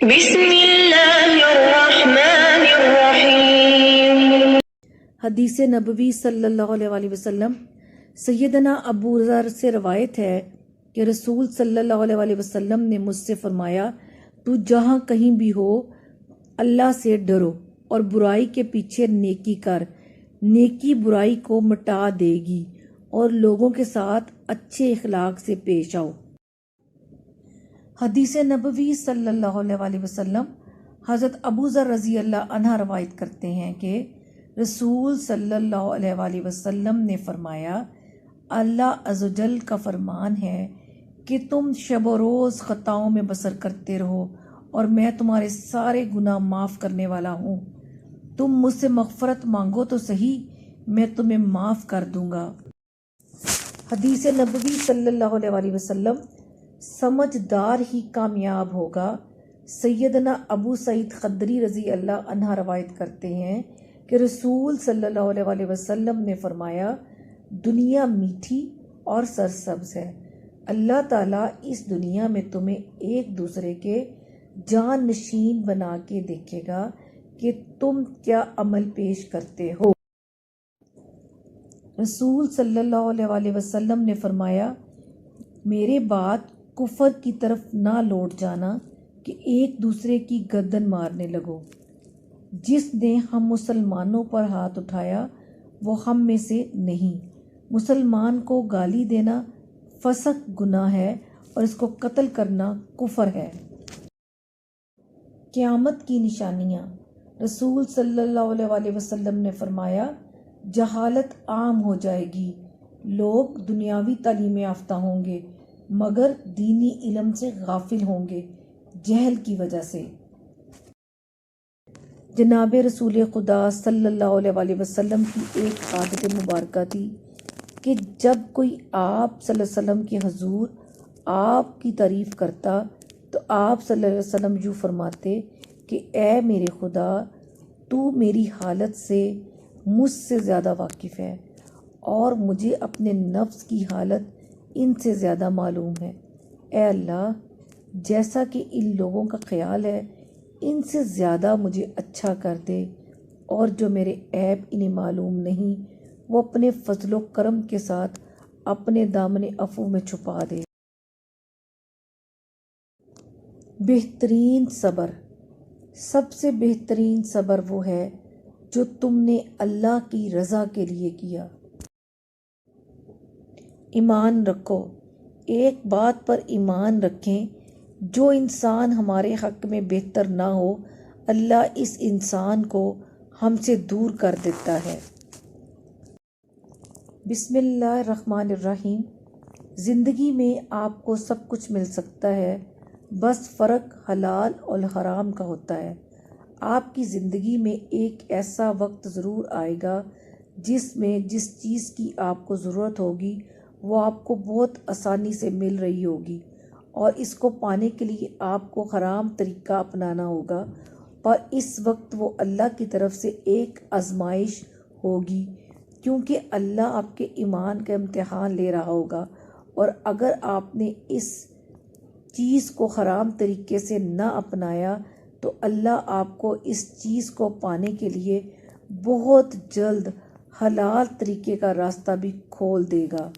بسم اللہ الرحمن الرحیم۔ حدیث نبوی صلی اللہ علیہ وسلم سیدنا ابو ذر سے روایت ہے کہ رسول صلی اللہ علیہ وسلم نے مجھ سے فرمایا، تو جہاں کہیں بھی ہو اللہ سے ڈرو اور برائی کے پیچھے نیکی کر، نیکی برائی کو مٹا دے گی، اور لوگوں کے ساتھ اچھے اخلاق سے پیش آؤ۔ حدیث نبوی صلی اللہ علیہ وسلم حضرت ابو ذر رضی اللہ عنہ روایت کرتے ہیں کہ رسول صلی اللہ علیہ وسلم نے فرمایا، اللہ عز و جل کا فرمان ہے کہ تم شب و روز خطاؤں میں بسر کرتے رہو اور میں تمہارے سارے گناہ معاف کرنے والا ہوں، تم مجھ سے مغفرت مانگو تو صحیح، میں تمہیں معاف کر دوں گا۔ حدیث نبوی صلی اللہ علیہ وسلم سمجھدار ہی کامیاب ہوگا۔ سیدنا ابو سعید خدری رضی اللہ عنہ روایت کرتے ہیں کہ رسول صلی اللہ علیہ وسلم نے فرمایا، دنیا میٹھی اور سرسبز ہے، اللہ تعالیٰ اس دنیا میں تمہیں ایک دوسرے کے جان نشین بنا کے دیکھے گا کہ تم کیا عمل پیش کرتے ہو۔ رسول صلی اللہ علیہ وسلم نے فرمایا، میرے بعد کفر کی طرف نہ لوٹ جانا کہ ایک دوسرے کی گردن مارنے لگو۔ جس نے ہم مسلمانوں پر ہاتھ اٹھایا وہ ہم میں سے نہیں۔ مسلمان کو گالی دینا فسق گناہ ہے اور اس کو قتل کرنا کفر ہے۔ قیامت کی نشانیاں۔ رسول صلی اللہ علیہ وسلم نے فرمایا، جہالت عام ہو جائے گی، لوگ دنیاوی تعلیم یافتہ ہوں گے مگر دینی علم سے غافل ہوں گے جہل کی وجہ سے۔ جناب رسول خدا صلی اللہ علیہ وسلم کی ایک عادت مبارکہ تھی کہ جب کوئی آپ صلی اللہ علیہ وسلم کے حضور آپ کی تعریف کرتا تو آپ صلی اللہ علیہ وسلم یوں فرماتے کہ اے میرے خدا، تو میری حالت سے مجھ سے زیادہ واقف ہے اور مجھے اپنے نفس کی حالت ان سے زیادہ معلوم ہے۔ اے اللہ، جیسا کہ ان لوگوں کا خیال ہے ان سے زیادہ مجھے اچھا کر دے، اور جو میرے عیب انہیں معلوم نہیں وہ اپنے فضل و کرم کے ساتھ اپنے دامن عفو میں چھپا دے۔ بہترین صبر۔ سب سے بہترین صبر وہ ہے جو تم نے اللہ کی رضا کے لیے کیا۔ ایمان رکھو۔ ایک بات پر ایمان رکھیں، جو انسان ہمارے حق میں بہتر نہ ہو اللہ اس انسان کو ہم سے دور کر دیتا ہے۔ بسم اللہ الرحمن الرحیم۔ زندگی میں آپ کو سب کچھ مل سکتا ہے، بس فرق حلال اور حرام کا ہوتا ہے۔ آپ کی زندگی میں ایک ایسا وقت ضرور آئے گا جس میں جس چیز کی آپ کو ضرورت ہوگی وہ آپ کو بہت آسانی سے مل رہی ہوگی، اور اس کو پانے کے لیے آپ کو حرام طریقہ اپنانا ہوگا، اور اس وقت وہ اللہ کی طرف سے ایک آزمائش ہوگی، کیونکہ اللہ آپ کے ایمان کا امتحان لے رہا ہوگا، اور اگر آپ نے اس چیز کو حرام طریقے سے نہ اپنایا تو اللہ آپ کو اس چیز کو پانے کے لیے بہت جلد حلال طریقے کا راستہ بھی کھول دے گا۔